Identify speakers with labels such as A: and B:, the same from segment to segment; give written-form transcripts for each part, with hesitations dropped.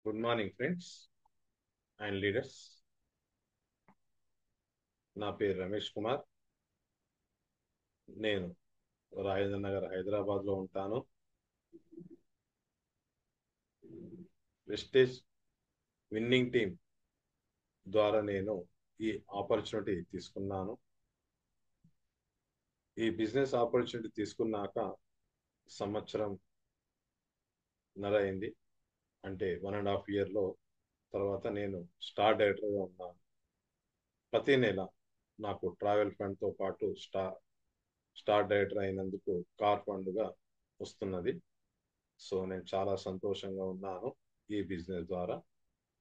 A: Good morning friends and leaders. నా పేరు రమేష్ కుమార్. నేను రాజేంద్ర నగర్ హైదరాబాద్లో ఉంటాను. వెస్టేజ్ విన్నింగ్ టీం ద్వారా నేను ఈ ఆపర్చునిటీ తీసుకున్నాను. ఈ బిజినెస్ ఆపర్చునిటీ తీసుకున్నాక సంవత్సరం నర అయింది. అంటే 1.5 ఇయర్లో తర్వాత నేను స్టార్ డైరెక్టర్గా ఉన్నాను. ప్రతి నెల నాకు ట్రావెల్ ఫండ్తో పాటు స్టార్ డైరెక్టర్ అయినందుకు కార్ ఫండ్గా వస్తున్నది. సో నేను చాలా సంతోషంగా ఉన్నాను ఈ బిజినెస్ ద్వారా.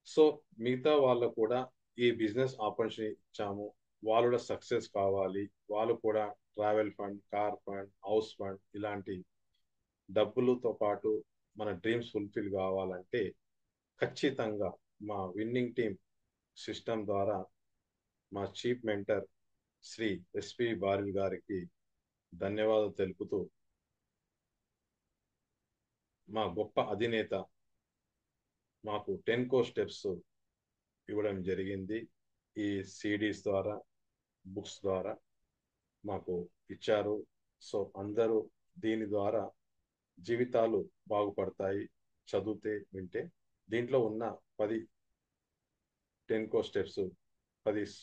A: సో మిగతా వాళ్ళకు కూడా ఈ బిజినెస్ ఆపర్చునిటీ ఇచ్చాము. వాళ్ళు కూడా సక్సెస్ కావాలి, వాళ్ళు కూడా travel fund, car fund, house fund ఇలాంటి డబ్బులతో పాటు మన డ్రీమ్స్ ఫుల్ఫిల్ కావాలంటే ఖచ్చితంగా మా విన్నింగ్ టీమ్ సిస్టమ్ ద్వారా మా chief mentor Shri SP Baril గారికి ధన్యవాదాలు తెలుపుతూ, మా గొప్ప అధినేత మాకు 10 కోర్ స్టెప్స్ ఇవ్వడం జరిగింది. ఈ సిడీస్ ద్వారా, బుక్స్ ద్వారా మాకు ఇచ్చారు. సో అందరూ దీని ద్వారా జీవితాలు బాగుపడతాయి చదివితే వింటే. దీంట్లో ఉన్న 10 కోర్ స్టెప్స్ 10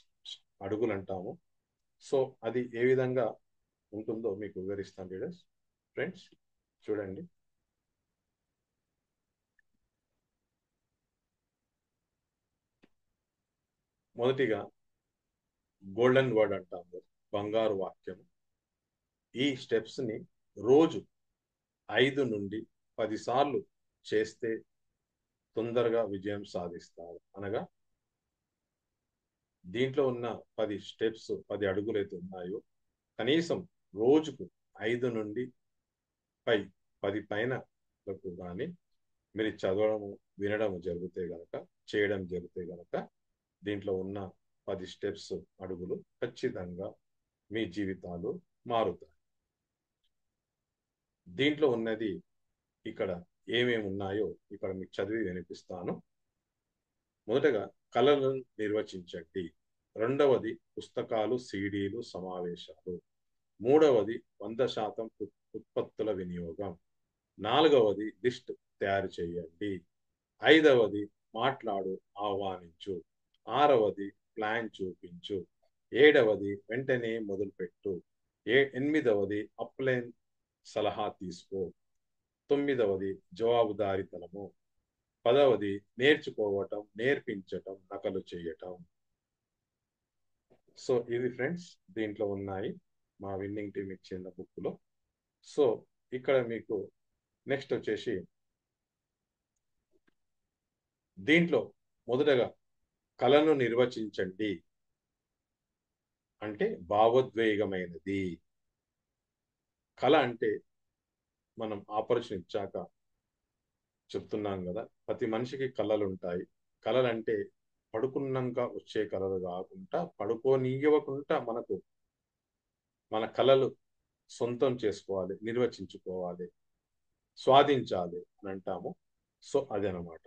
A: అడుగులు అంటాము. సో అది ఏ విధంగా ఉంటుందో మీకు వివరిస్తాను లీడర్స్. ఫ్రెండ్స్ చూడండి. మొదటిగా గోల్డెన్ వర్డ్ అంటాము, బంగారు వాక్యం. ఈ స్టెప్స్ని రోజు 5 నుండి 10 సార్లు చేస్తే తొందరగా విజయం సాధిస్తారు. అనగా దీంట్లో ఉన్న 10 స్టెప్స్, 10 అడుగులు అయితే ఉన్నాయో కనీసం రోజుకు 5 నుండి 10 పైన కానీ మీరు చదవడము, వినడం జరిగితే గనక, చేయడం జరిగితే గనక దీంట్లో ఉన్న 10 స్టెప్స్, అడుగులు ఖచ్చితంగా మీ జీవితాలు మారుతాయి. దీంట్లో ఉన్నది ఇక్కడ ఏమేమి ఉన్నాయో ఇక్కడ మీకు చదివి వినిపిస్తాను. మొదటగా కళలను నిర్వచించండి. రెండవది పుస్తకాలు, సీడీలు, సమావేశాలు. మూడవది 100% ఉత్పత్తుల వినియోగం. నాలుగవది లిస్ట్ తయారు చేయండి. ఐదవది మాట్లాడు, ఆహ్వానించు. ఆరవది ప్లాన్ చూపించు. ఏడవది వెంటనే మొదలుపెట్టు. ఎనిమిదవది అప్లైన్ సలహా తీసుకో. తొమ్మిదవది జవాబుదారీతనము. పదవది నేర్చుకోవటం, నేర్పించటం, నకలు చేయటం. సో ఇవి ఫ్రెండ్స్ దీంట్లో ఉన్నాయి మా విన్నింగ్ టీం ఇచ్చిన బుక్లో. సో ఇక్కడ మీకు నెక్స్ట్ వచ్చేసి దీంట్లో మొదటగా కళను నిర్వచించండి అంటే భావోద్వేగమైనది. కళ అంటే మనం ఆపరేషన్ ఇచ్చాక చెప్తున్నాం కదా, ప్రతి మనిషికి కళలు ఉంటాయి. కళలు అంటే పడుకున్నాక వచ్చే కళలు కాకుండా, పడుకోనివ్వకుండా మన కళలు సొంతం చేసుకోవాలి, నిర్వచించుకోవాలి, స్వాధించాలి అని అంటాము. సో అదనమాట.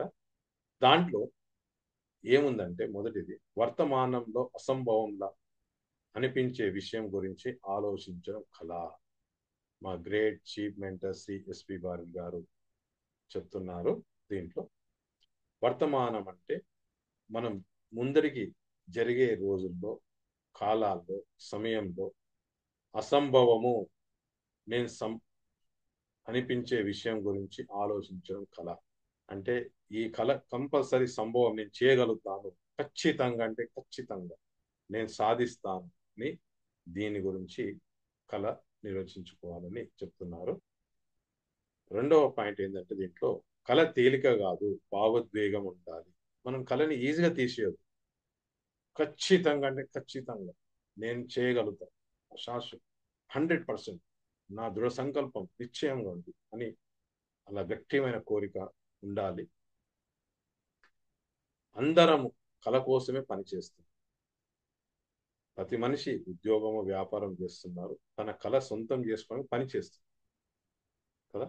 A: దాంట్లో ఏముందంటే మొదటిది వర్తమానంలో అసంభవంలా అనిపించే విషయం గురించి ఆలోచించడం కళ. మా great chief mentor Shri SP Baril గారు చెప్తున్నారు. దీంట్లో వర్తమానం అంటే మనం ముందరికి జరిగే రోజుల్లో, కాలాల్లో, సమయంలో అసంభవము నేను అనిపించే విషయం గురించి ఆలోచించడం కళ. అంటే ఈ కళ కంపల్సరీ సంభవం, నేను చేయగలుగుతాను ఖచ్చితంగా, అంటే ఖచ్చితంగా నేను సాధిస్తాను అని దీని గురించి కళ నిర్వచించుకోవాలని చెప్తున్నారు. రెండవ పాయింట్ ఏంటంటే దీంట్లో కళ తేలిక కాదు, భావోద్వేగం ఉండాలి. మనం కళని ఈజీగా తీసేయదు. ఖచ్చితంగా అంటే ఖచ్చితంగా నేను చేయగలుగుతాను, శాశ్వత 100% నా దృఢ సంకల్పం నిశ్చయంగా ఉంది అని అలా గట్టిమైన కోరిక ఉండాలి. అందరము కళ కోసమే పనిచేస్తుంది. ప్రతి మనిషి ఉద్యోగము, వ్యాపారం చేస్తున్నారు, తన కళ సొంతం చేసుకొని పని చేస్తుంది కదా.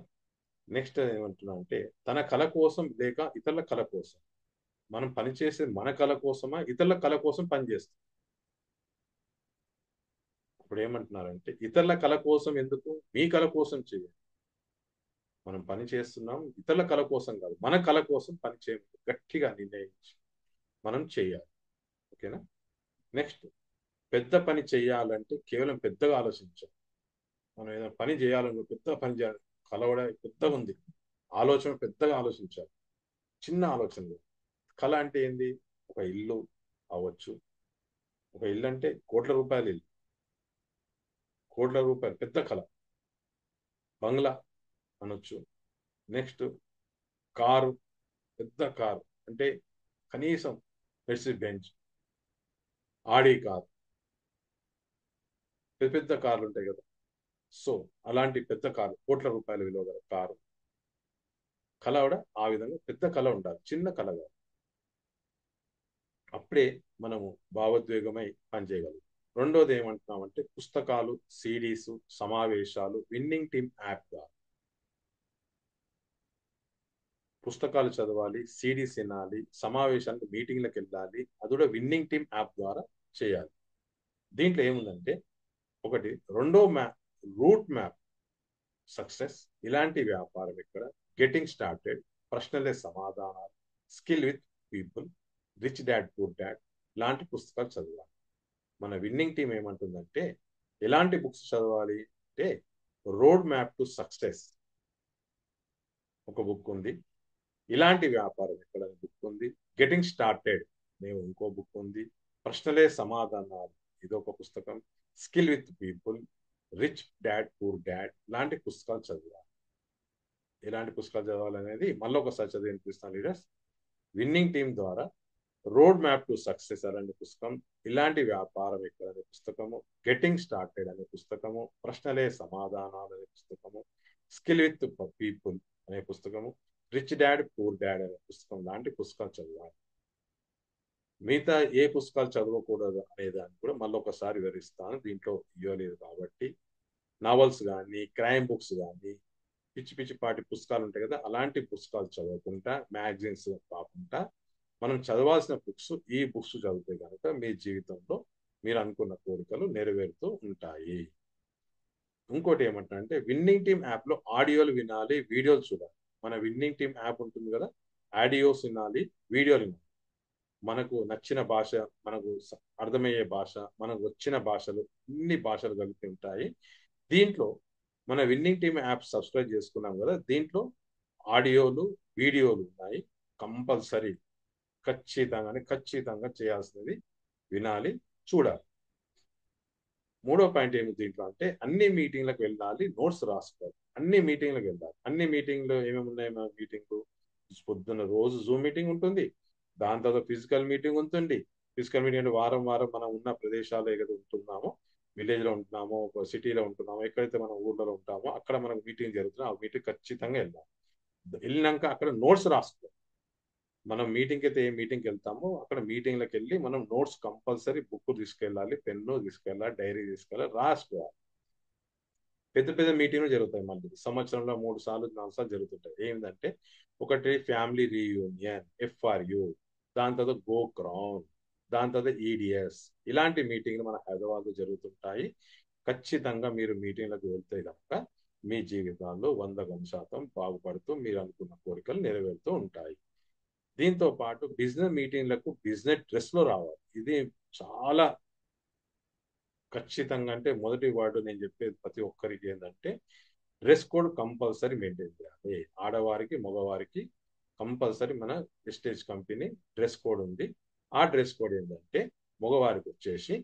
A: నెక్స్ట్ ఏమంటున్నా అంటే తన కళ కోసం లేక ఇతరుల కళ కోసం. మనం పనిచేసే మన కళ కోసమా ఇతరుల కళ కోసం పనిచేస్తాం. ఇప్పుడు ఏమంటున్నారంటే ఇతరుల కళ కోసం ఎందుకు, మీ కళ కోసం చేయండి. మనం పని చేస్తున్నాం ఇతరుల కళ కోసం కాదు, మన కళ కోసం పని చేయమని గట్టిగా నిర్ణయించి మనం చేయాలి. ఓకేనా. నెక్స్ట్, పెద్ద పని చేయాలంటే కేవలం పెద్దగా ఆలోచించాం. మనం ఏదైనా పని చేయాలని పెద్ద పని చేయాలి, కలవడ పెద్దగా ఉంది, ఆలోచన పెద్దగా ఆలోచించాలి. చిన్న ఆలోచనలు. కళ అంటే ఏంది? ఒక ఇల్లు అవ్వచ్చు. ఒక ఇల్లు అంటే కోట్ల రూపాయల ఇల్లు, కోట్ల రూపాయలు పెద్ద కళ. బంగ్లా అనొచ్చు. నెక్స్ట్, కారు, పెద్ద కారు అంటే కనీసం మెర్సిడెస్ బెంజ్, ఆడి కార్, పెద్ద పెద్ద కార్లు ఉంటాయి కదా. సో అలాంటి పెద్ద కారు, కోట్ల రూపాయల విలువ గల కారు. కళ కూడా ఆ విధంగా పెద్ద కళ ఉండాలి, చిన్న కళ కాదు. అప్పుడే మనము భావోద్వేగమై పనిచేయగలం. రెండోది ఏమంటున్నామంటే పుస్తకాలు, సిడీస్, సమావేశాలు, విన్నింగ్ టీమ్ యాప్ ద్వారా. పుస్తకాలు చదవాలి, సిడీస్ వినాలి, సమావేశానికి మీటింగ్లకు వెళ్ళాలి, అది కూడా విన్నింగ్ టీమ్ యాప్ ద్వారా చేయాలి. దీంట్లో ఏముందంటే ఒకటి, రెండో మ్యాప్, రూట్ మ్యాప్ సక్సెస్, ఇలాంటి వ్యాపారం ఇక్కడ, గెటింగ్ స్టార్టెడ్, ప్రశ్నలే సమాధానాలు, skill with people, rich dad poor dad లాంటి పుస్తకాలు చదవాలి. మన విన్నింగ్ టీం ఏమంటుందంటే ఎలాంటి బుక్స్ చదవాలి అంటే రోడ్ మ్యాప్ టు సక్సెస్ ఒక బుక్ ఉంది, ఇలాంటి వ్యాపారం ఇక్కడ బుక్ ఉంది, గెటింగ్ స్టార్టెడ్ మేము ఇంకో బుక్ ఉంది, ప్రశ్నలే సమాధానాలు ఇదొక పుస్తకం, skill with people, rich dad poor dad లాంటి పుస్తకాలు చదవాలి. ఎలాంటి పుస్తకాలు చదవాలనేది మళ్ళీ ఒకసారి చదివి వినిపిస్తాను లీడర్స్. విన్నింగ్ టీం ద్వారా రోడ్ మ్యాప్ టు సక్సెస్ అనే పుస్తకం, ఇలాంటి వ్యాపారం ఇక్కడ అనే పుస్తకము, గెటింగ్ స్టార్టెడ్ అనే పుస్తకము, ప్రశ్నలే సమాధానాలు అనే పుస్తకము, స్కిల్ విత్ పీపుల్ అనే పుస్తకము, రిచ్ డాడ్ పూర్ డాడ్ అనే పుస్తకం లాంటి పుస్తకాలు చదవాలి. మిగతా ఏ పుస్తకాలు చదవకూడదు అనే దాన్ని కూడా మళ్ళీ ఒకసారి వివరిస్తాను, దీంట్లో ఇవ్వలేదు కాబట్టి. నావల్స్ కానీ, క్రైమ్ బుక్స్ కానీ, పిచ్చి పిచ్చి పాటి పుస్తకాలు ఉంటాయి కదా, అలాంటి పుస్తకాలు చదవకుండా, మ్యాగజైన్స్ కాకుండా మనం చదవాల్సిన బుక్స్, ఈ బుక్స్ చదివితే కనుక మీ జీవితంలో మీరు అనుకున్న కోరికలు నెరవేరుతూ ఉంటాయి. ఇంకోటి ఏమంటారంటే విన్నింగ్ టీమ్ యాప్లో ఆడియోలు వినాలి, వీడియోలు చూడాలి. మన విన్నింగ్ టీమ్ యాప్ ఉంటుంది కదా, ఆడియోస్ వినాలి, వీడియోలు వినాలి. మనకు నచ్చిన భాష, మనకు అర్థమయ్యే భాష, మనకు వచ్చిన భాషలు, అన్ని భాషలు కలిపి ఉంటాయి. దీంట్లో మన విన్నింగ్ టీమ్ యాప్ సబ్స్క్రైబ్ చేసుకున్నాం కదా, దీంట్లో ఆడియోలు, వీడియోలు ఉన్నాయి. కంపల్సరీ ఖచ్చితంగా చేయాల్సినది వినాలి, చూడాలి. మూడో పాయింట్ ఏమి దీంట్లో అంటే అన్ని మీటింగ్లకు వెళ్ళాలి, నోట్స్ రాసుకోవాలి. అన్ని మీటింగ్లకు వెళ్ళాలి. అన్ని మీటింగ్లు ఏమేమి ఉన్నాయి? మన మీటింగ్ పొద్దున్న రోజు జూమ్ మీటింగ్ ఉంటుంది, దాని తర్వాత ఫిజికల్ మీటింగ్ ఉంటుంది. ఫిజికల్ మీటింగ్ అంటే వారం వారం మనం ఉన్న ప్రదేశాలు ఏదైతే ఉంటున్నామో, విలేజ్ లో ఉంటున్నామో, సిటీలో ఉంటున్నామో, ఎక్కడైతే మనం ఊర్లలో ఉంటామో అక్కడ మనకు మీటింగ్ జరుగుతుందో ఆ మీటింగ్ ఖచ్చితంగా వెళ్ళాలి. వెళ్ళినాక అక్కడ నోట్స్ రాసుకోవాలి. మనం మీటింగ్కి అయితే ఏ మీటింగ్కి వెళ్తామో అక్కడ మీటింగ్లకు వెళ్ళి మనం నోట్స్ కంపల్సరీ, బుక్ తీసుకెళ్ళాలి, పెన్ను తీసుకెళ్ళాలి, డైరీ తీసుకెళ్ళాలి, రాసుకోవాలి. పెద్ద పెద్ద మీటింగ్లు జరుగుతాయి, మళ్ళీ సంవత్సరంలో 3 సార్లు 4 సార్లు జరుగుతుంటాయి. ఏంటంటే ఒకటి ఫ్యామిలీ రీయూనియన్, ఎఫ్ఆర్యు, దాని తర్వాత గో క్రౌన్, దాని తర్వాత ఈడిఎస్, ఇలాంటి మీటింగ్లు మన హైదరాబాద్లో జరుగుతుంటాయి. ఖచ్చితంగా మీరు మీటింగ్లకు వెళ్తే కనుక మీ జీవితాల్లో 100% బాగుపడుతూ మీరు అనుకున్న కోరికలు నెరవేరుతూ ఉంటాయి. దీంతో పాటు బిజినెస్ మీటింగ్లకు బిజినెస్ డ్రెస్ లో రావాలి. ఇది చాలా ఖచ్చితంగా, అంటే మొదటి వాడు నేను చెప్పేది ప్రతి ఒక్కరికి ఏంటంటే డ్రెస్ కోడ్ కంపల్సరీ మెయింటైన్ చేయాలి. ఆడవారికి, మగవారికి కంపల్సరీ మన వెస్టేజ్ కంపెనీ డ్రెస్ కోడ్ ఉంది. ఆ డ్రెస్ కోడ్ ఏంటంటే మగవారికి వచ్చేసి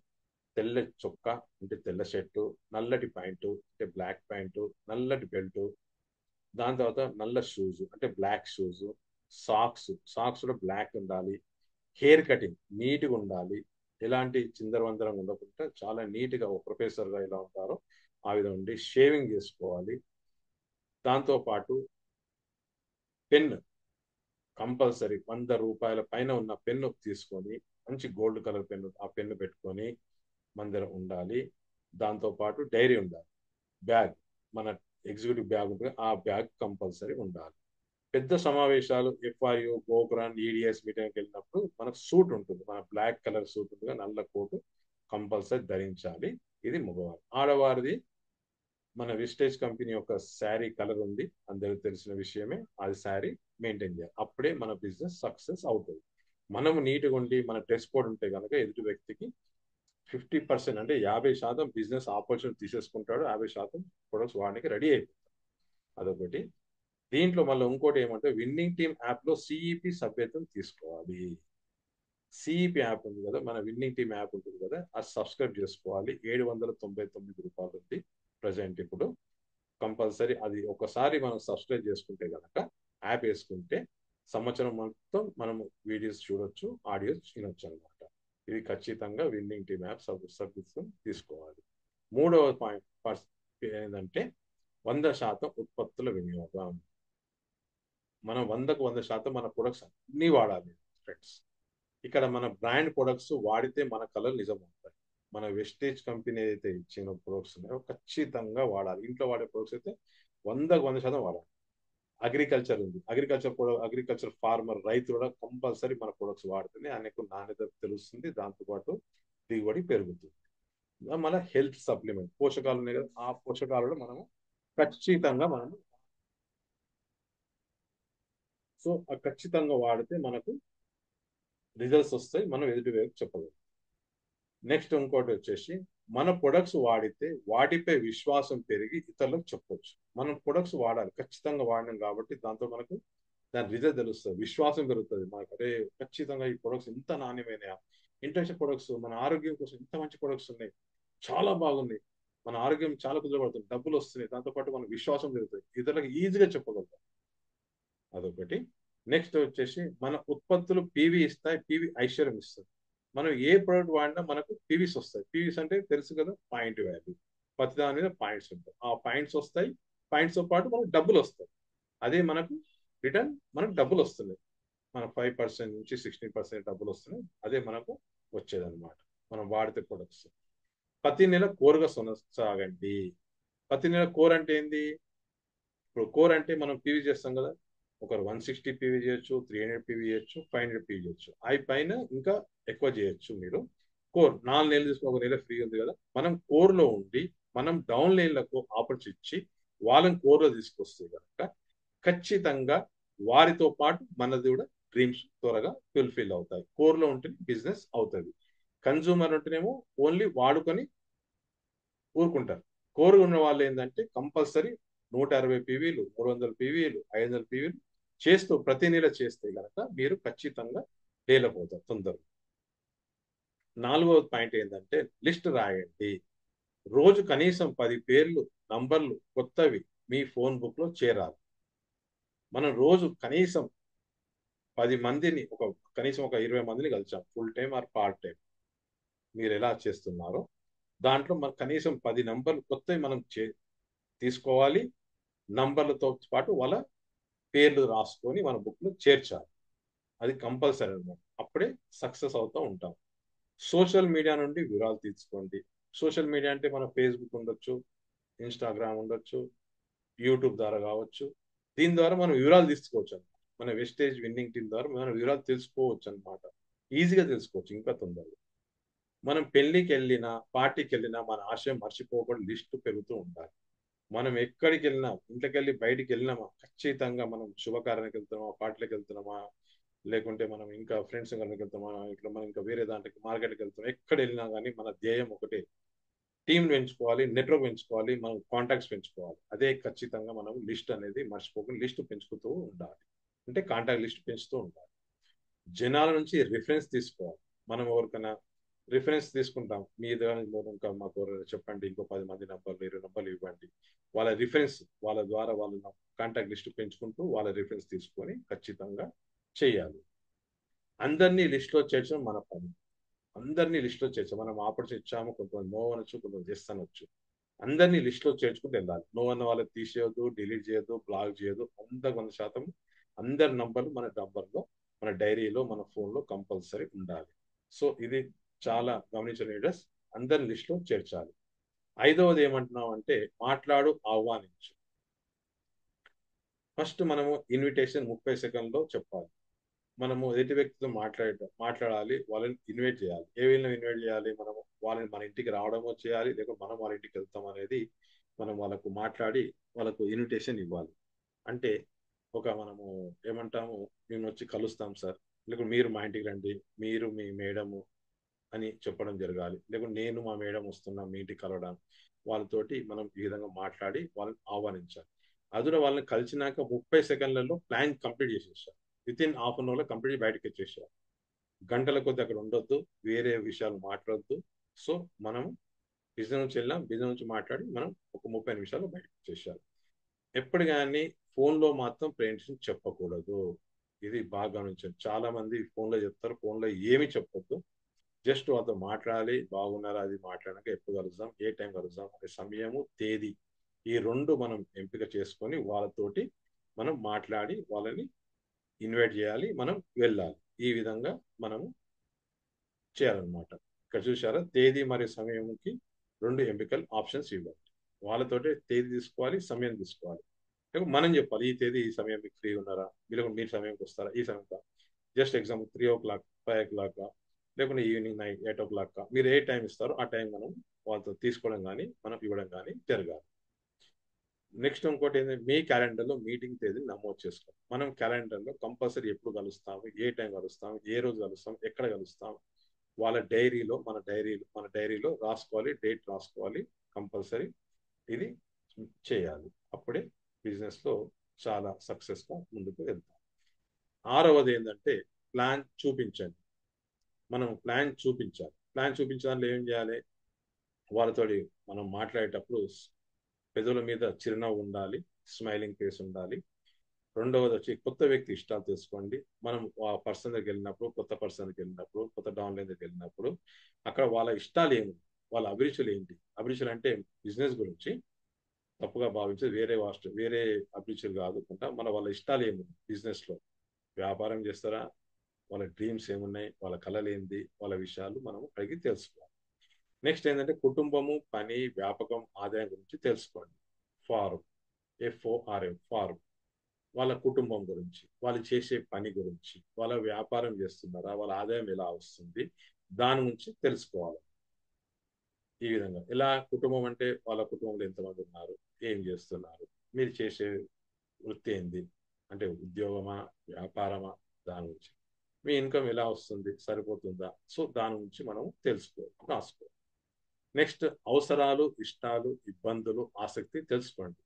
A: తెల్ల చొక్కా అంటే తెల్ల షర్టు, నల్లటి ప్యాంటు అంటే బ్లాక్ ప్యాంటు, నల్లటి బెల్ట్, దాని తర్వాత నల్ల షూస్ అంటే బ్లాక్ షూస్, సాక్స్ కూడా బ్లాక్ ఉండాలి, హెయిర్ కటింగ్ నీట్గా ఉండాలి, ఎలాంటి చిందరవందరం ఉండకుండా చాలా నీట్గా ఒక ప్రొఫెసర్గా ఎలా ఉంటారో ఆ విధంగా ఉండి షేవింగ్ చేసుకోవాలి. దాంతోపాటు పెన్ కంపల్సరీ 100 రూపాయల పైన ఉన్న పెన్ను తీసుకొని, మంచి గోల్డ్ కలర్ పెన్ను, ఆ పెన్ను పెట్టుకొని మందిరం ఉండాలి. దాంతోపాటు డైరీ ఉండాలి, బ్యాగ్, మన ఎగ్జిక్యూటివ్ బ్యాగ్ ఉంటుంది, ఆ బ్యాగ్ కంపల్సరీ ఉండాలి. పెద్ద సమావేశాలు ఎఫ్ఆర్యు, గోపురాన్, ఈడిఎస్ మీటింగ్కి వెళ్ళినప్పుడు మనకు సూట్ ఉంటుంది, మన బ్లాక్ కలర్ సూట్ ఉంటుంది, నల్ల కోటు కంపల్సరీ ధరించాలి. ఇది మగవారు. ఆడవారిది మన విస్టేజ్ కంపెనీ యొక్క శారీ కలర్ ఉంది, అందరికి తెలిసిన విషయమే. అది శారీ మెయింటైన్ చేయాలి, అప్పుడే మన బిజినెస్ సక్సెస్ అవుతుంది. మనము నీట్గా ఉండి మన డ్రెస్ కోడ్ ఉంటే కనుక ఎదుటి వ్యక్తికి 50% అంటే 50% బిజినెస్ ఆపర్చునిటీ తీసేసుకుంటాడు, 50% ప్రొడక్ట్స్ వాడడానికి రెడీ అయిపోతాడు. అదొకటి. దీంట్లో మళ్ళీ ఇంకోటి ఏమంటే విన్నింగ్ టీమ్ యాప్లో సిఈపి సభ్యత్వం తీసుకోవాలి. సిఈపి యాప్ ఉంది కదా, మన విన్నింగ్ టీమ్ యాప్ ఉంటుంది కదా, అది సబ్స్క్రైబ్ చేసుకోవాలి. 799 రూపాయలు ఉంది ప్రజెంట్ ఇప్పుడు. కంపల్సరీ అది ఒకసారి మనం సబ్స్క్రైబ్ చేసుకుంటే కనుక, యాప్ వేసుకుంటే సంవత్సరం మొత్తం మనం వీడియోస్ చూడొచ్చు, ఆడియోస్ వినొచ్చు అనమాట. ఇది ఖచ్చితంగా విన్నింగ్ టీమ్ యాప్ సబ్స్క్రిప్షన్ తీసుకోవాలి. మూడవ పాయింట్ ఏంటంటే 100% ఉత్పత్తుల వినియోగం. మనం 100% మన ప్రొడక్ట్స్ అన్ని వాడాలి ఫ్రెండ్స్. ఇక్కడ మన బ్రాండ్ ప్రొడక్ట్స్ వాడితే మన కళలు నిజమవుతాయి. మన వెస్టేజ్ కంపెనీ అయితే ఇచ్చిన ప్రొడక్ట్స్ ఉన్నాయో ఖచ్చితంగా వాడాలి. ఇంట్లో వాడే ప్రొడక్ట్స్ అయితే 100% వాడాలి. అగ్రికల్చర్ ఉంది, అగ్రికల్చర్ ఫార్మర్ రైతు కూడా కంపల్సరీ మన ప్రొడక్ట్స్ వాడితేనే ఆయనకు నాణ్యత తెలుస్తుంది, దాంతోపాటు దిగుబడి పెరుగుతుంది. మన హెల్త్ సప్లిమెంట్ పోషకాలు ఉన్నాయి కదా, ఆ పోషకాలను మనము ఖచ్చితంగా మనము ఖచ్చితంగా వాడితే మనకు రిజల్ట్స్ వస్తాయి, మనం ఎదుటి వైపు చెప్పగలం. నెక్స్ట్ ఇంకోటి వచ్చేసి మన ప్రొడక్ట్స్ వాడితే వాటిపై విశ్వాసం పెరిగి ఇతరులకు చెప్పొచ్చు. మనం ప్రొడక్ట్స్ వాడాలి, ఖచ్చితంగా వాడినాం కాబట్టి దాంతో మనకు దాని రిజల్ట్ తెలుస్తుంది, విశ్వాసం పెరుగుతుంది మనకు. అరే ఖచ్చితంగా ఈ ప్రొడక్ట్స్ ఇంత నాణ్యమైన ఇంటర్నేషనల్ ప్రొడక్ట్స్, మన ఆరోగ్యం కోసం ఇంత మంచి ప్రొడక్ట్స్ ఉన్నాయి, చాలా బాగున్నాయి, మన ఆరోగ్యం చాలా కుదరబడుతుంది, డబ్బులు వస్తున్నాయి, దాంతోపాటు మన విశ్వాసం పెరుగుతుంది, ఇతరులకు ఈజీగా చెప్పగలుగుతాం. అదొకటి. నెక్స్ట్ వచ్చేసి మన ఉత్పత్తులు పీవీ ఇస్తాయి, పీవీ ఐశ్వర్యం ఇస్తుంది. మనం ఏ ప్రోడక్ట్ వాడినా మనకు పీవీస్ వస్తాయి. పీవీస్ అంటే తెలుసు కదా, పాయింట్ వాల్యూ. ప్రతి దాని మీద పాయింట్స్ ఉంటాయి, ఆ పాయింట్స్ వస్తాయి. పాయింట్స్ తో పాటు మనకు డబ్బులు వస్తాయి. అదే మనకు రిటర్న్ మనకు డబ్బులు వస్తున్నాయి. మన 5% నుంచి 16% డబ్బులు వస్తున్నాయి, అదే మనకు వచ్చేదన్నమాట మనం వాడితే ప్రొడక్ట్స్. ప్రతి నెల కోరుగా కొనసాగండి. ప్రతి నెల కోర్ అంటే ఏంది? ఇప్పుడు కోర్ అంటే మనం పీవీ చేస్తాం కదా, ఒకరు 160 పీవీ చేయొచ్చు, 300 పీవీ చేయొచ్చు, 500 పీవీ చేయొచ్చు, అవి పైన ఇంకా ఎక్కువ చేయొచ్చు మీరు. కోర్ 4 నెలలు తీసుకుని 1 నెల ఫ్రీ ఉంది కదా, మనం కోర్ లో ఉండి మనం డౌన్ లైన్లకు ఆపర్చునిటీ ఇచ్చి వాళ్ళని కోర్ లో తీసుకొస్తే కనుక ఖచ్చితంగా వారితో పాటు మనది కూడా డ్రీమ్స్ త్వరగా ఫుల్ఫిల్ అవుతాయి. కోర్ లో ఉంటే బిజినెస్ అవుతుంది. కన్జ్యూమర్ ఉంటేనేమో ఓన్లీ వాడుకొని ఊరుకుంటారు. కోర్ ఉన్న వాళ్ళు ఏంటంటే కంపల్సరీ 160 పీవీలు, 300 పీవీలు, 500 పీవీలు చేస్తూ ప్రతి నెల చేస్తే కనుక మీరు ఖచ్చితంగా డెవలప్ అవుతారు తొందరగా. 4వ పాయింట్ ఏంటంటే లిస్ట్ రాయండి. రోజు కనీసం 10 పేర్లు, నంబర్లు కొత్తవి మీ ఫోన్ బుక్ లో చేరాలి. మనం రోజు కనీసం 10 మందిని, కనీసం ఒక 20 మందిని కలిసాం, full time or part time, మీరు ఎలా చేస్తున్నారో దాంట్లో మన కనీసం 10 నంబర్లు కొత్తవి మనం తీసుకోవాలి. నంబర్లతో పాటు వాళ్ళ పేర్లు రాసుకొని మన బుక్ లో చేర్చాలి. అది కంపల్సరీ అనమాట, అప్పుడే సక్సెస్ అవుతూ ఉంటాం. సోషల్ మీడియా నుండి వివరాలు తీసుకోండి. సోషల్ మీడియా అంటే మన ఫేస్బుక్ ఉండొచ్చు, ఇన్స్టాగ్రామ్ ఉండొచ్చు, యూట్యూబ్ ద్వారా కావచ్చు. దీని ద్వారా మనం వివరాలు తీసుకోవచ్చు అనమాట. మన వెస్టేజ్ విన్నింగ్ టీం ద్వారా మనం వివరాలు తెలుసుకోవచ్చు అనమాట, ఈజీగా తెలుసుకోవచ్చు ఇంకా తొందరగా. మనం పెళ్లికి వెళ్ళినా పార్టీకి వెళ్ళినా మన ఆశయం మర్చిపోకుండా లిస్టు పెరుగుతూ ఉండాలి. మనం ఎక్కడికి వెళ్ళినా, ఇంట్లోకి వెళ్ళి బయటికి వెళ్ళినామా, ఖచ్చితంగా మనం శుభకార్యానికి వెళ్తున్నామా, పార్టీలకు వెళ్తున్నామా, లేకుంటే మనం ఇంకా ఫ్రెండ్స్ కనుక వెళ్తామా, ఇట్లా మనం ఇంకా వేరే దాంట్లోకి మార్కెట్కి వెళ్తామా, ఎక్కడ వెళ్ళినా కానీ మన ధ్యేయం ఒకటే, టీం పెంచుకోవాలి, నెట్వర్క్ పెంచుకోవాలి, మనం కాంటాక్ట్స్ పెంచుకోవాలి. అదే ఖచ్చితంగా మనం లిస్ట్ అనేది మర్చిపోకుండా లిస్ట్ పెంచుకుంటూ ఉండాలి. అంటే కాంటాక్ట్ లిస్ట్ పెంచుతూ ఉండాలి. జనాల నుంచి రిఫరెన్స్ తీసుకోవాలి. మనం ఎవరికైనా రిఫరెన్స్ తీసుకుంటాం, మీ దగ్గర ఇంకా మాకు చెప్పండి, ఇంకో 10 మంది నంబర్లు, 20 నంబర్లు ఇవ్వండి, వాళ్ళ రిఫరెన్స్, వాళ్ళ ద్వారా వాళ్ళ కాంటాక్ట్ లిస్ట్ పెంచుకుంటూ వాళ్ళ రిఫరెన్స్ తీసుకొని ఖచ్చితంగా చేయాలి. అందరినీ లిస్ట్లో చేర్చడం మన పని. అందరినీ లిస్ట్లో చేర్చాం, మనం ఆపర్చునిటీ ఇచ్చాము, కొంతమంది నో అనొచ్చు, కొంతమంది చేస్తానొచ్చు, అందరినీ లిస్ట్లో చేర్చుకుంటూ వెళ్ళాలి. నో అన్న వాళ్ళకి తీసేయద్దు, డిలీట్ చేయొద్దు, బ్లాక్ చేయొద్దు. 100% అందరి నంబర్లు మన నంబర్లో, మన డైరీలో, మన ఫోన్లో కంపల్సరీ ఉండాలి. సో ఇది చాలా గమనించిన లీడర్స్, అందరి లిస్టులో చేర్చాలి. 5వది ఏమంటున్నాం అంటే మాట్లాడు, ఆహ్వానించు. ఫస్ట్ మనము ఇన్విటేషన్ 30 సెకండ్లో చెప్పాలి. మనము ఎదుటి వ్యక్తితో మాట్లాడాలి, వాళ్ళని ఇన్వైట్ చేయాలి. ఏ విధంగా ఇన్వైట్ చేయాలి? మనము వాళ్ళని మన ఇంటికి రావడమో చేయాలి, లేకపోతే మనం వాళ్ళ ఇంటికి వెళ్తాం అనేది మనం వాళ్ళకు మాట్లాడి వాళ్ళకు ఇన్విటేషన్ ఇవ్వాలి. అంటే మనము ఏమంటాము, మేము వచ్చి కలుస్తాం సార్, లేకుంటే మీరు మా ఇంటికి రండి, మీరు మీ మేడము అని చెప్పడం జరగాలి. లేకుంటే నేను మా మేడం వస్తున్నాం మీ ఇంటికి కలవడం. వాళ్ళతోటి మనం ఈ విధంగా మాట్లాడి వాళ్ళని ఆహ్వానించాలి. అదులో వాళ్ళని కలిసినాక 30 సెకండ్లలో ప్లాన్ కంప్లీట్ చేసేసారు. విత్ ఇన్ హాఫ్ అన్ అవర్లో కంప్లీట్ బయటకు వచ్చేసారు. గంటల కొద్ది అక్కడ ఉండొద్దు, వేరే విషయాలు మాట్లాడద్దు. సో మనం బిజినెస్ నుంచి వెళ్ళాం, బిజినెస్ నుంచి మాట్లాడి మనం ఒక 30 నిమిషాలు బయటకు వచ్చేసారు. ఎప్పుడు కానీ ఫోన్లో మాత్రం ప్రేమించి చెప్పకూడదు. ఇది బాగా గమనించండి. చాలా మంది ఫోన్లో చెప్తారు, ఫోన్లో ఏమి చెప్పొద్దు. జస్ట్ వాళ్ళతో మాట్లాడాలి, బాగున్నారా అది మాట్లాడాక ఎప్పుడు కలుద్దాం, ఏ టైం కలుద్దాం అనే సమయము, తేదీ, ఈ రెండు మనం ఎంపిక చేసుకొని వాళ్ళతోటి మనం మాట్లాడి వాళ్ళని ఇన్వైట్ చేయాలి, మనం వెళ్ళాలి. ఈ విధంగా మనము చేయాలన్నమాట. ఇక్కడ చూసారా, తేదీ మరియు సమయంకి రెండు ఎంపికలు ఆప్షన్స్ ఇవ్వాలి. వాళ్ళతోటి తేదీ తీసుకోవాలి, సమయం తీసుకోవాలి. మనం చెప్పాలి, ఈ తేదీ ఈ సమయం మీకు ఫ్రీ ఉన్నారా, మీరు సమయంకి వస్తారా, ఈ సమయం. జస్ట్ ఎగ్జాంపుల్ 3 o'clock, 5 o'clock, లేకుంటే ఈవినింగ్ 8 o'clock, మీరు ఏ టైం ఇస్తారో ఆ టైం మనం వాళ్ళతో తీసుకోవడం కానీ మనం ఇవ్వడం కానీ జరగాలి. నెక్స్ట్ ఇంకోటి ఏంటంటే, మీ క్యాలెండర్లో మీటింగ్ తేదీని నమోదు చేసుకోవాలి. మనం క్యాలెండర్లో కంపల్సరీ ఎప్పుడు కలుస్తాము, ఏ టైం కలుస్తాము, ఏ రోజు కలుస్తాము, ఎక్కడ కలుస్తాము, వాళ్ళ డైరీలో మన డైరీలో రాసుకోవాలి, డేట్ రాసుకోవాలి కంపల్సరీ. ఇది చేయాలి. అప్పుడే బిజినెస్లో చాలా సక్సెస్గా ముందుకు వెళ్తాం. ఆరవది ఏంటంటే, ప్లాన్ చూపించండి. మనం ప్లాన్ చూపించాలి. ప్లాన్ చూపించడానికి ఏం చేయాలి? వాళ్ళతోటి మనం మాట్లాడేటప్పుడు పెదవుల మీద చిరునవ్వు ఉండాలి, స్మైలింగ్ ఫేస్ ఉండాలి. రెండవది వచ్చి కొత్త వ్యక్తి ఇష్టాలు తెలుసుకోండి. మనం ఆ పర్సన్ దగ్గరికి వెళ్ళినప్పుడు, కొత్త పర్సన్ దగ్గరికి వెళ్ళినప్పుడు, కొత్త డౌన్లైన్ దగ్గరికి వెళ్ళినప్పుడు అక్కడ వాళ్ళ ఇష్టాలు ఏమి, వాళ్ళ అభిరుచులు ఏంటి. అభిరుచులు అంటే బిజినెస్ గురించి తప్పుగా భావించేది వేరే అభిరుచులు కాదు, వాళ్ళ ఇష్టాలు ఏమి బిజినెస్లో. వ్యాపారం చేస్తారా, వాళ్ళ డ్రీమ్స్ ఏమున్నాయి, వాళ్ళ కళలు ఏంటి, వాళ్ళ విషయాలు మనం అడిగి తెలుసుకోవాలి. నెక్స్ట్ ఏంటంటే, కుటుంబము, పని, వ్యాపకం, ఆదాయం గురించి తెలుసుకోండి. Form, FORM, form. వాళ్ళ కుటుంబం గురించి, వాళ్ళు చేసే పని గురించి, వాళ్ళ వ్యాపారం చేస్తున్నారా, వాళ్ళ ఆదాయం ఎలా వస్తుంది, దాని గురించి తెలుసుకోవాలి. ఈ విధంగా ఇలా కుటుంబం అంటే వాళ్ళ కుటుంబంలో ఎంతమంది ఉన్నారు, ఏం చేస్తున్నారు, మీరు చేసే వృత్తి ఏంది, అంటే ఉద్యోగమా, వ్యాపారమా, దాని గురించి మీ ఇన్కమ్ ఎలా వస్తుంది, సరిపోతుందా, సో దాని గురించి మనం రాసుకోవాలి. నెక్స్ట్, అవసరాలు, ఇష్టాలు, ఇబ్బందులు, ఆసక్తి తెలుసుకోండి.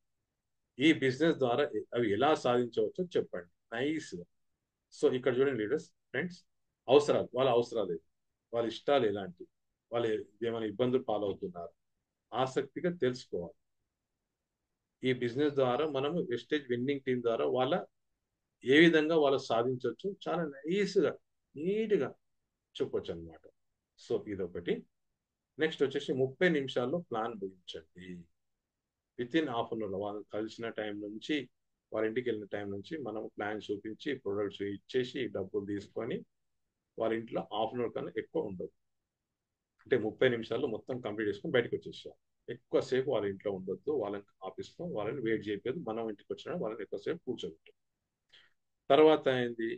A: ఈ బిజినెస్ ద్వారా అవి ఎలా సాధించవచ్చో చెప్పండి నైస్గా. సో ఇక్కడ చూడండి లీడర్స్, ఫ్రెండ్స్, వాళ్ళ అవసరాలు ఏంటి, వాళ్ళ ఇష్టాలు ఎలాంటి, వాళ్ళు ఏమైనా ఇబ్బందులు పాలవుతున్నారు, ఆసక్తిగా తెలుసుకోవాలి. ఈ బిజినెస్ ద్వారా మనము వెస్టేజ్ విన్నింగ్ టీం ద్వారా ఏ విధంగా వాళ్ళు సాధించవచ్చు చాలా నైస్గా, నీట్గా చెప్పొచ్చు అనమాట. సో ఇదొకటి. నెక్స్ట్ వచ్చేసి 30 నిమిషాల్లో ప్లాన్ ముగించండి. Within half an hour, వాళ్ళు కలిసిన టైం నుంచి వాళ్ళ ఇంటికి వెళ్ళిన టైం నుంచి మనం ప్లాన్ చూపించి ప్రొడక్ట్స్ ఇచ్చేసి డబ్బులు తీసుకొని వాళ్ళ ఇంట్లో హాఫ్ అన్ అవర్ కన్నా ఎక్కువ ఉండదు. అంటే 30 నిమిషాల్లో మొత్తం కంప్లీట్ చేసుకొని బయటకు వచ్చేసాం. ఎక్కువసేపు వాళ్ళ ఇంట్లో ఉండొద్దు, వాళ్ళని ఆఫీస్లో వాళ్ళని వెయిట్ చేయలేదు, మనం ఇంటికి వచ్చినా వాళ్ళని ఎక్కువసేపు కూర్చోబెట్టాం. తర్వాత ఏంది,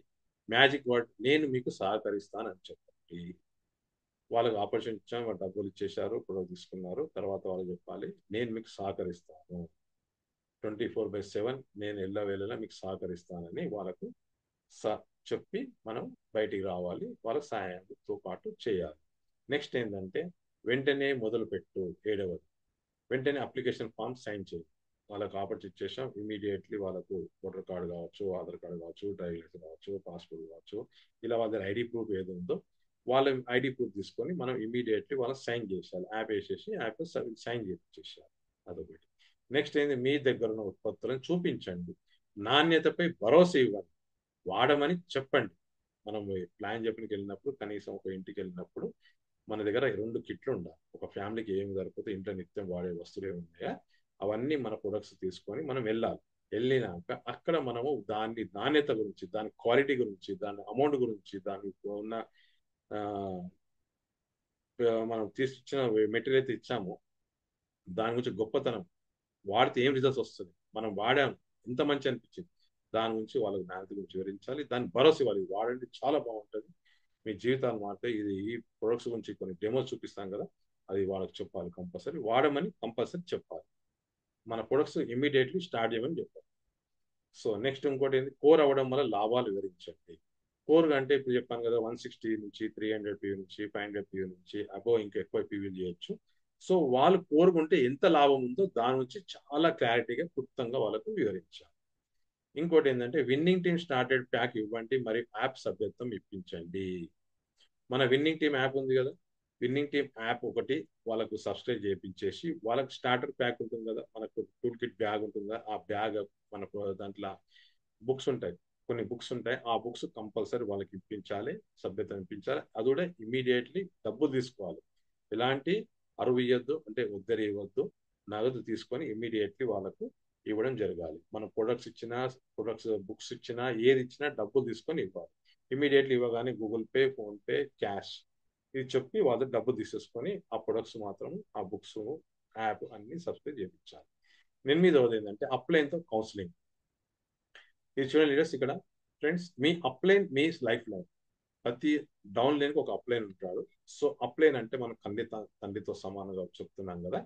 A: మ్యాజిక్ వర్డ్, నేను మీకు సహకరిస్తానని చెప్పండి. వాళ్ళకి ఆపర్చునిటీ ఇచ్చాం, వాళ్ళు డబ్బులు ఇచ్చేశారు, ప్రొడక్ట్ తీసుకున్నారు. తర్వాత వాళ్ళు చెప్పాలి, నేను మీకు సహకరిస్తాను, 24/7 నేను ఎల్లవేళలా మీకు సహకరిస్తానని వాళ్ళకు చెప్పి మనం బయటికి రావాలి, వాళ్ళ సహాయంతో పాటు చేయాలి. నెక్స్ట్ ఏంటంటే, వెంటనే మొదలుపెట్టు. 7వది, వెంటనే అప్లికేషన్ ఫామ్ సైన్ చేయి. వాళ్ళకు ఆపర్చునిటీ చేసాం, ఇమీడియట్లీ వాళ్ళకు ఓటర్ కార్డు కావచ్చు, ఆధార్ కార్డు కావచ్చు, డ్రైవింగ్ లైసెన్స్ కావచ్చు, పాస్పోర్ట్ కావచ్చు, ఇలా వాళ్ళ ఐడి ప్రూఫ్ ఏది ఉందో వాళ్ళ ఐడి ప్రూఫ్ తీసుకొని మనం ఇమీడియట్లీ వాళ్ళకి సైన్ చేసేయాలి. యాప్ వేసేసి యాప్ సైన్ చేసేయాలి. అదొకటి. నెక్స్ట్ ఏంటి, మీ దగ్గర ఉన్న ఉత్పత్తులను చూపించండి, నాణ్యతపై భరోసా ఇవ్వండి, వాడమని చెప్పండి. మనం ప్లాన్ చెప్పడానికి వెళ్ళినప్పుడు, కనీసం ఒక ఇంటికి వెళ్ళినప్పుడు మన దగ్గర 2 కిట్లు ఉండాలి. ఒక ఫ్యామిలీకి ఏమి సరిపోతే, ఇంట్లో నిత్యం వాడే వస్తువులు ఏమి ఉన్నాయా అవన్నీ మన ప్రొడక్ట్స్ తీసుకొని మనం వెళ్ళాలి. వెళ్ళినాక అక్కడ మనము దాని నాణ్యత గురించి, దాని క్వాలిటీ గురించి, దాని అమౌంట్ గురించి, దానికి ఉన్న మనం తీసుకొచ్చిన మెటీరియల్ అయితే ఇచ్చామో దాని గురించి గొప్పతనం, వాడితే ఏం రిజల్ట్స్ వస్తుంది, మనం వాడాం ఎంత మంచి అనిపించింది, దాని గురించి వాళ్ళకి నాణ్యత గురించి వివరించాలి, దాని భరోసా వాళ్ళకి వాడండి చాలా బాగుంటుంది, మీ జీవితాలు మారితే. ఇది ఈ ప్రొడక్ట్స్ గురించి కొన్ని డెమోస్ చూపిస్తాం కదా, అది వాళ్ళకి చెప్పాలి, కంపల్సరీ వాడమని కంపల్సరీ చెప్పాలి, మన ప్రొడక్ట్స్ ఇమీడియట్లీ స్టార్ట్ చేయమని చెప్పాలి. సో నెక్స్ట్ ఇంకోటి ఏంటి, కోర్ అవ్వడం వల్ల లాభాలు వివరించండి. కోర్ అంటే ఇప్పుడు చెప్పాను కదా, 160 నుంచి 300 పీవీ నుంచి 500 పీవీ నుంచి అబోవ్ ఇంకా ఎక్కువ పీవీలు చేయొచ్చు. సో వాళ్ళు కోరుకుంటే ఎంత లాభం ఉందో దాని నుంచి చాలా క్లారిటీగా క్లుప్తంగా వాళ్ళకు వివరించాలి. ఇంకోటి ఏంటంటే విన్నింగ్ టీమ్ స్టార్టెడ్ ప్యాక్ ఇవ్వండి, మరి యాప్ సభ్యత్వం ఇప్పించండి. మన విన్నింగ్ టీమ్ యాప్ ఉంది కదా, విన్నింగ్ టీమ్ యాప్ ఒకటి వాళ్ళకు సబ్స్క్రైబ్ చేయించేసి, వాళ్ళకి స్టార్టర్ ప్యాక్ ఉంటుంది కదా, మనకు టూల్ కిట్ బ్యాగ్ ఉంటుంది కదా, ఆ బ్యాగ్ మనకు దాంట్లో బుక్స్ ఉంటాయి, కొన్ని బుక్స్ ఉంటాయి, ఆ బుక్స్ కంపల్సరీ వాళ్ళకి ఇప్పించాలి, సభ్యత్వం ఇప్పించాలి. అది కూడా ఇమీడియట్లీ డబ్బులు తీసుకోవాలి, ఎలాంటి అరువు ఇవ్వద్దు, అంటే ఉద్దరి ఇవ్వద్దు, నగదు తీసుకొని ఇమీడియట్లీ వాళ్ళకు ఇవ్వడం జరగాలి. మన ప్రొడక్ట్స్ ఇచ్చినా, ప్రొడక్ట్స్ బుక్స్ ఇచ్చినా, ఏది ఇచ్చినా డబ్బులు తీసుకొని ఇవ్వాలి. ఇమీడియట్లీ ఇవ్వగానే Google pay, phone pay, cash ఇది చెప్పి వాళ్ళు డబ్బు తీసేసుకొని ఆ ప్రొడక్ట్స్ మాత్రం, ఆ బుక్స్, యాప్ అన్ని సబ్స్క్రైబ్ చేయించాలి. 8వది ఏంటంటే అప్లైన్తో కౌన్సిలింగ్. ఇది చూడండి లీడర్స్, ఇక్కడ ఫ్రెండ్స్, మీ అప్లైన్ మీ లైఫ్ లైన్, ప్రతి డౌన్ లైన్కి ఒక అప్లైన్ ఉంటాడు. సో అప్లైన్ అంటే మన తండ్రితో సమానంగా చెప్తున్నాం కదా.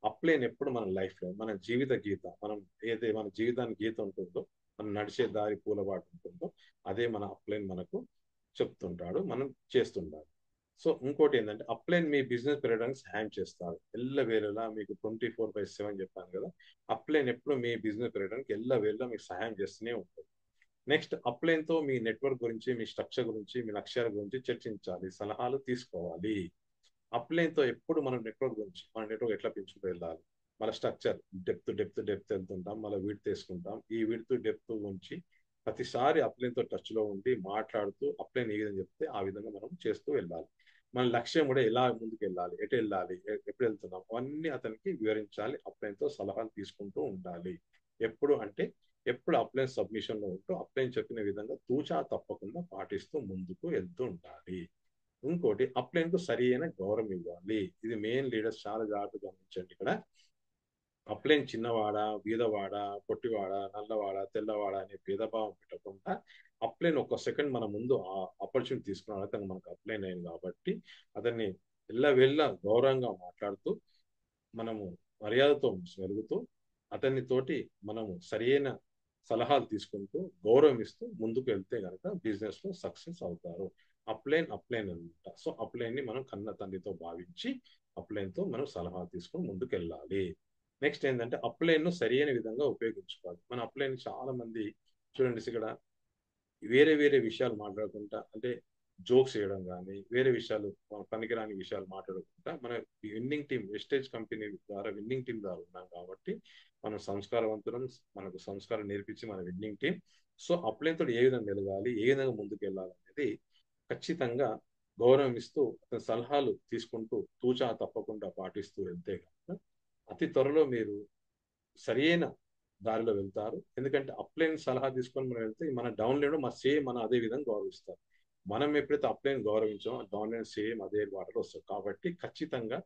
A: అప్లైన్ ఎప్పుడు మన లైఫ్ లైన్, మన జీవిత గీత, మనం ఏదైతే మన జీవితానికి గీత ఉంటుందో, మనం నడిచే దారి పూలబాటు ఉంటుందో, అదే మన అప్లైన్ మనకు చెప్తుంటాడు, మనం చేస్తుంటాడు. సో ఇంకోటి ఏంటంటే అప్లైన్ మీ బిజినెస్ పెరగడానికి సహాయం చేస్తారు. వేళలా మీకు 24/7 చెప్పాను కదా, అప్లైన్ ఎప్పుడు మీ బిజినెస్ పెరగడానికి వేళలా మీకు సహాయం చేస్తూనే ఉంటుంది. నెక్స్ట్ అప్లైన్తో మీ నెట్వర్క్ గురించి, మీ స్ట్రక్చర్ గురించి, మీ లక్ష్యాల గురించి చర్చించాలి, సలహాలు తీసుకోవాలి. అప్లైన్తో ఎప్పుడు మనం నెట్వర్క్ గురించి, మన నెట్వర్క్ ఎట్లా పెంచుకుంటూ వెళ్ళాలి, మన స్ట్రక్చర్ డెప్త్ వెళ్తుంటాం, మళ్ళీ వీడ్ తీసుకుంటాం, ఈ వీడ్త్ డెప్త్ గురించి ప్రతిసారి అప్లైన్తో టచ్లో ఉండి మాట్లాడుతూ, అప్లైన్ ఏ విధంగా చెప్తే ఆ విధంగా మనం చేస్తూ వెళ్ళాలి. మన లక్ష్యం కూడా ఎలా ముందుకు వెళ్ళాలి, ఎటు వెళ్ళాలి, ఎప్పుడు వెళ్తున్నాం, అవన్నీ అతనికి వివరించాలి. అప్లైన్తో సలహాలు తీసుకుంటూ ఉండాలి. ఎప్పుడు అంటే ఎప్పుడు అప్లైన్ సబ్మిషన్ లో ఉంటూ అప్లైన్ చెప్పిన విధంగా తూచా తప్పకుండా పాటిస్తూ ముందుకు వెళ్తూ ఉండాలి. ఇంకోటి అప్లైన్ కు సరి అయిన గౌరవం ఇవ్వాలి. ఇది మెయిన్ లీడర్స్ చాలా జాగ్రత్తగా గమనించండి. ఇక్కడ అప్లైన్ చిన్నవాడ, బీదవాడ, పొట్టివాడ, నల్లవాడ, తెల్లవాడ అనే భేదభావం పెట్టకుండా, అప్లైన్ ఒక సెకండ్ మన ముందు ఆ ఆపర్చునిటీ తీసుకున్నాడు, అతను మనకు అప్లైన్ అయింది కాబట్టి అతన్ని వెళ్ళ గౌరవంగా మాట్లాడుతూ, మనము మర్యాదతో మెలుగుతూ, అతని తోటి మనము సరైన సలహాలు తీసుకుంటూ, గౌరవం ఇస్తూ ముందుకు వెళ్తే కనుక బిజినెస్ లో సక్సెస్ అవుతారు. అప్లైన్ అనమాట. సో అప్లైన్ ని మనం కన్న తండ్రితో భావించి అప్లైన్ తో మనం సలహా తీసుకొని ముందుకు వెళ్ళాలి. నెక్స్ట్ ఏంటంటే అప్లైన్ ను సరైన విధంగా ఉపయోగించుకోవాలి. మన అప్లైన్ చాలా మంది చూడండి ఇక్కడ వేరే వేరే విషయాలు మాట్లాడుకుంటా, అంటే జోక్స్ చేయడం కానీ, వేరే విషయాలు పనికిరాని విషయాలు మాట్లాడుకుంటా, మన విన్నింగ్ టీం వెస్టేజ్ కంపెనీ ద్వారా విన్నింగ్ టీం ద్వారా ఉన్నాం కాబట్టి మనం సంస్కారవంతులం, మనకు సంస్కారం నేర్పించి మన విన్నింగ్ టీం. సో అప్లైన్ తోటి ఏ విధంగా వెలగాలి, ఏ విధంగా ముందుకు వెళ్ళాలి అనేది ఖచ్చితంగా గౌరవం ఇస్తూ, అతని సలహాలు తీసుకుంటూ తూచా తప్పకుండా పాటిస్తూ వెళ్తే కనుక అతి త్వరలో మీరు సరైన దారిలో వెళ్తారు. ఎందుకంటే అప్లైన్ సలహా తీసుకొని మనం వెళ్తే మన డౌన్లైన్ మన సేమ్ మన అదే విధంగా గౌరవిస్తారు. మనం ఎప్పుడైతే అప్లైన్ గౌరవించామో డౌన్లైన్ సేమ్ అదే వాటర్ వస్తుంది. కాబట్టి ఖచ్చితంగా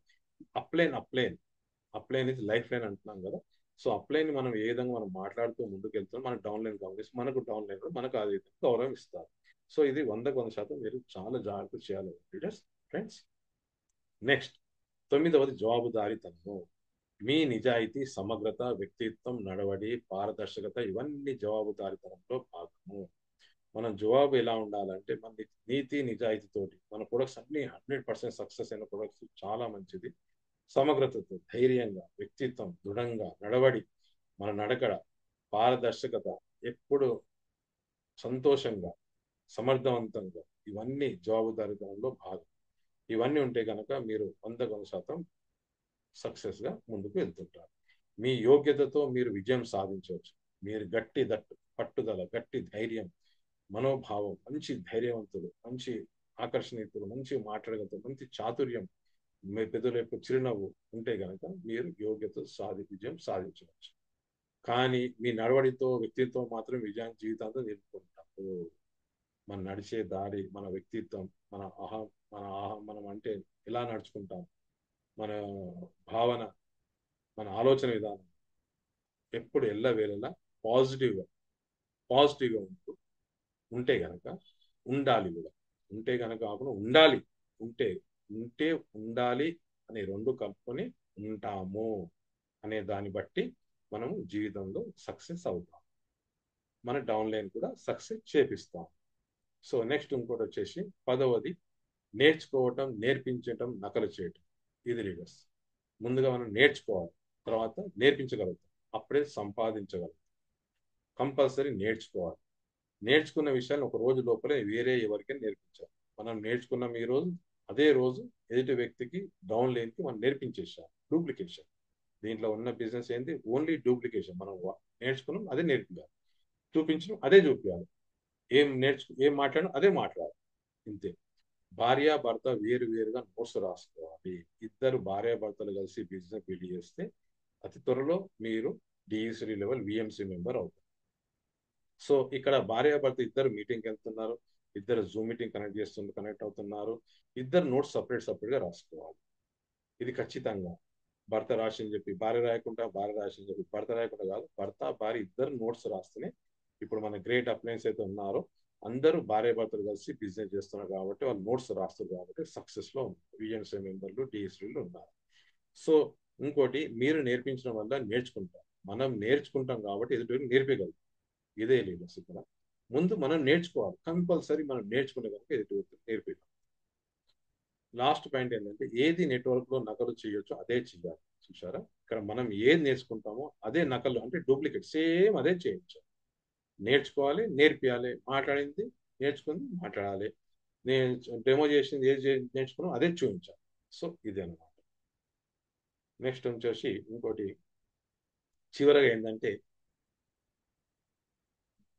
A: అప్లైన్ అప్లైన్ ఇది లైఫ్ లైన్ అంటున్నాం కదా. సో అప్లైన్ మనం ఏ విధంగా మనం మాట్లాడుతూ ముందుకు వెళ్తాం, మన డౌన్లైన్ గమనిస్తే మనకు డౌన్లైన్ మనకు అదే విధంగా గౌరవం ఇస్తారు. సో ఇది 100% మీరు చాలా జాగ్రత్త చేయాలి లీడర్స్, ఫ్రెండ్స్. నెక్స్ట్ 9వది జవాబుదారీతనము. మీ నిజాయితీ, సమగ్రత, వ్యక్తిత్వం, నడవడి, పారదర్శకత ఇవన్నీ జవాబుదారీతనంలో భాగము. మనం జవాబు ఎలా ఉండాలంటే మన నీతి నిజాయితీతోటి మన ప్రొడక్ట్స్ అన్ని 100% సక్సెస్ అయిన ప్రొడక్ట్స్ చాలా మంచిది. సమగ్రతతో, ధైర్యంగా, వ్యక్తిత్వం దృఢంగా, నడవడి మన నడకడ, పారదర్శకత, ఎప్పుడు సంతోషంగా, సమర్థవంతంగా, ఇవన్నీ జవాబుదారీతనంలో భాగం. ఇవన్నీ ఉంటే కనుక మీరు 100% సక్సెస్ గా ముందుకు వెళ్తుంటారు. మీ యోగ్యతతో మీరు విజయం సాధించవచ్చు. మీరు పట్టుదల, గట్టి ధైర్యం, మనోభావం, మంచి ధైర్యవంతులు, మంచి ఆకర్షణీయులు, మంచి మాట్లాడగలతో, మంచి చాతుర్యం, మీ పెద్దల యొక్క చిరునవ్వు ఉంటే గనక మీరు విజయం సాధించవచ్చు. కానీ మీ నడవడితో, వ్యక్తిత్వం మాత్రం విజయాన్ని జీవితాంతం నిలుపుకుంటారు. మన నడిచే దారి, మన వ్యక్తిత్వం, మన అహం మనం అంటే ఎలా నడుచుకుంటాం, మన భావన, మన ఆలోచన విధానం ఎప్పుడు ఎల్లవేళలా పాజిటివ్గా, పాజిటివ్గా ఉంటే గనక ఉండాలి కూడా. ఉంటే గనక కాకుండా ఉండాలి. ఉంటే ఉంటే ఉండాలి అనే రెండు కలుపుకొని ఉంటాము అనే దాన్ని బట్టి మనం జీవితంలో సక్సెస్ అవుతాం. మన డౌన్ లైన్ కూడా సక్సెస్ చేపిస్తాం. సో నెక్స్ట్ ఇంకోటి వచ్చేసి 10వది నేర్చుకోవటం, నేర్పించటం, నకలు చేయటం. ఇది లీడర్స్. ముందుగా మనం నేర్చుకోవాలి, తర్వాత నేర్పించగలుగుతాం, అప్పుడే సంపాదించగలుగుతాం. కంపల్సరీ నేర్చుకోవాలి. నేర్చుకున్న విషయాన్ని ఒక రోజు లోపలే వేరే ఎవరికైనా నేర్పించాలి. మనం నేర్చుకున్నాం ఈ రోజు, అదే రోజు ఎదుటి వ్యక్తికి డౌన్ లైన్కి మనం నేర్పించేసాం. డూప్లికేషన్. దీంట్లో ఉన్న బిజినెస్ ఏంటి? Only duplication. మనం నేర్చుకున్నాం అదే నేర్పించాలి, చూపించడం అదే చూపించాలి, ఏం మాట్లాడడం అదే మాట్లాడాలి, ఇంతే. భార్య భర్త వేరు వేరుగా నోట్స్ రాసుకోవాలి. ఇద్దరు భార్యాభర్తలు కలిసి బిజినెస్ బిల్డ్ చేస్తే అతి త్వరలో మీరు డిఈసి లెవెల్ విఎంసి మెంబర్ అవుతారు. సో ఇక్కడ భార్యాభర్త ఇద్దరు మీటింగ్కి వెళ్తున్నారు, ఇద్దరు జూమ్ మీటింగ్ కనెక్ట్ అవుతున్నారు, ఇద్దరు నోట్స్ సపరేట్గా రాసుకోవాలి. ఇది ఖచ్చితంగా. భర్త రాసింది చెప్పి భార్య రాయకుండా, భార్య రాసింది చెప్పి భర్త రాయకుండా కాదు, భర్త భార్య ఇద్దరు నోట్స్ రాస్తేనే. ఇప్పుడు మన గ్రేట్ అప్లయన్స్ అయితే ఉన్నారో అందరూ భార్యాభర్తలు కలిసి బిజినెస్ చేస్తున్నారు కాబట్టి, వాళ్ళు నోట్స్ రాస్తారు కాబట్టి సక్సెస్లో ఉన్నారు. విఎంసీ మెంబర్లు, డిఎస్సీలు ఉన్నారు. సో ఇంకోటి, మీరు నేర్పించడం వల్ల నేర్చుకుంటాం. మనం నేర్చుకుంటాం కాబట్టి ఎదుటి నేర్పగలం. ఇదే లీడర్స్ ఇక్కడ. ముందు మనం నేర్చుకోవాలి, కంపల్సరీ మనం నేర్చుకునే కనుక ఎదుటి నేర్పగలం. లాస్ట్ పాయింట్ ఏంటంటే, ఏది నెట్వర్క్ లో నకలు చేయొచ్చో అదే చేయాలి. చూసారా, ఇక్కడ మనం ఏది నేర్చుకుంటామో అదే నకలు, అంటే డూప్లికేట్ సేమ్ అదే చేయొచ్చు. నేర్చుకోవాలి, నేర్పియాలి. మాట్లాడింది నేర్చుకుంది మాట్లాడాలి, నేను డెమో చేసింది ఏది నేర్చుకున్నాం అదే చూపించాలి. సో ఇది అనమాట. నెక్స్ట్ వచ్చేసి ఇంకోటి చివరగా ఏంటంటే,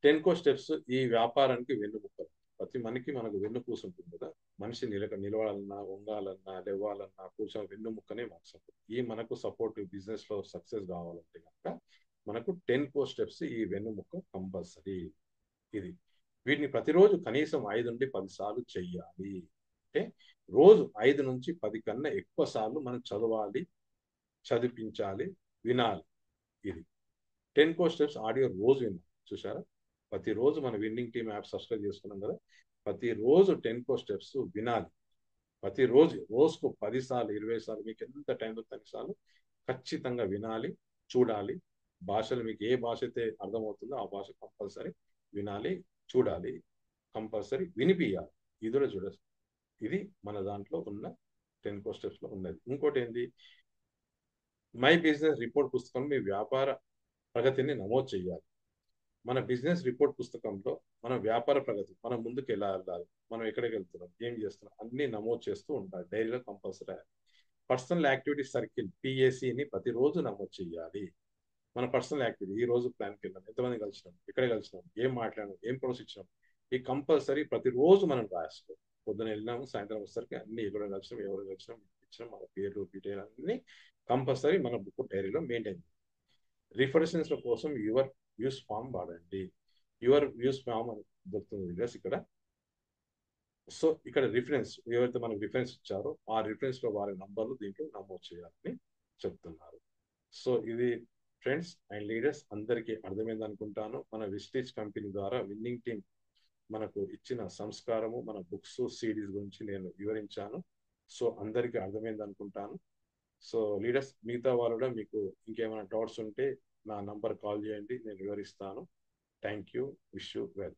A: 10 స్టెప్స్ ఈ వ్యాపారానికి వెన్నుముక్కలు. ప్రతి మనకు వెన్నుపూస ఉంటుంది కదా. మనిషి నిలవాలన్నా, ఉండాలన్నా, లేవాలన్నా కూర్చొని వెన్నుముక్కనే మనకు సపోర్ట్. ఈ మనకు సపోర్ట్ బిజినెస్ లో సక్సెస్ కావాలంటే కనుక మనకు 10 స్టెప్స్ ఈ వెన్నుముక్క కంపల్సరీ. ఇది వీటిని ప్రతిరోజు కనీసం 5 నుండి 10 సార్లు చెయ్యాలి. అంటే రోజు 5 నుంచి 10 కన్నా ఎక్కువ సార్లు మనం చదవాలి, చదివించాలి, వినాలి. ఇది 10 స్టెప్స్ ఆడియో రోజు వినాలి. చూసారా, ప్రతిరోజు మన విన్నింగ్ టీమ్ యాప్ సబ్స్క్రైబ్ చేసుకున్నాం కదా, ప్రతిరోజు 10 స్టెప్స్ వినాలి. ప్రతిరోజు రోజుకు 10 సార్లు, 20 సార్లు, మీకు ఎంత టైం దొరుకుతుంది సార్లు ఖచ్చితంగా వినాలి, చూడాలి. భాషలు మీకు ఏ భాష అయితే అర్థమవుతుందో ఆ భాష కంపల్సరీ వినాలి, చూడాలి, కంపల్సరీ వినిపియాలి. ఇది కూడా చూడాలి. ఇది మన దాంట్లో ఉన్న 10 స్టెప్స్ లో ఉన్నది. ఇంకోటి ఏంటి, మై బిజినెస్ రిపోర్ట్ పుస్తకం మీ వ్యాపార ప్రగతిని నమోదు చేయాలి. మన బిజినెస్ రిపోర్ట్ పుస్తకంలో మన వ్యాపార ప్రగతి, మనం ముందుకు ఎలా వెళ్ళాలి, మనం ఎక్కడికి వెళ్తున్నాం, ఏం చేస్తున్నాం అన్ని నమోదు చేస్తూ ఉంటారు. డైరీలో కంపల్సరీ. పర్సనల్ యాక్టివిటీ సర్కిల్ పిఏసిని ప్రతిరోజు నమోదు చేయాలి. మన పర్సనల్ యాక్టివిటీ, ఈ రోజు ప్లాన్కి వెళ్ళాం, ఎంతమంది కలిసినాం, ఎక్కడ కలిసినాం, ఏం మాట్లాడినాం, ఏం ప్రోస్ ఇచ్చినాం, ఈ కంపల్సరీ ప్రతిరోజు మనం రాసుకోవాలి. పొద్దున వెళ్ళినాము, సాయంత్రం వచ్చేసరికి అన్ని ఎక్కడ కలిసినాం, ఎవరు కలిసినాం, ఇచ్చినాం, మన పేర్లు డీటెయిల్ అన్ని కంపల్సరీ మన బుక్ డైరీలో మెయింటైన్. రిఫరెన్స్ కోసం యువర్ వ్యూస్ ఫామ్ వాడండి. యువర్ వ్యూస్ ఫామ్ అని దొరుకుతుంది ఇక్కడ. సో ఇక్కడ రిఫరెన్స్, ఎవరైతే మనకు రిఫరెన్స్ ఇచ్చారో ఆ రిఫరెన్స్ లో వారి నంబర్లు దీంట్లో నమోదు చేయాలని చెప్తున్నారు. సో ఇది ఫ్రెండ్స్ అండ్ లీడర్స్ అందరికీ అర్థమైంది అనుకుంటాను. మన విస్టీజ్ కంపెనీ ద్వారా విన్నింగ్ టీం మనకు ఇచ్చిన సంస్కారము, మన బుక్స్, సిడీస్ గురించి నేను వివరించాను. సో అందరికీ అర్థమైంది అనుకుంటాను. సో లీడర్స్, మిగతా వాళ్ళు కూడా మీకు ఇంకేమైనా డౌట్స్ ఉంటే నా నంబర్ కాల్ చేయండి, నేను వివరిస్తాను. Thank you. Wish you well.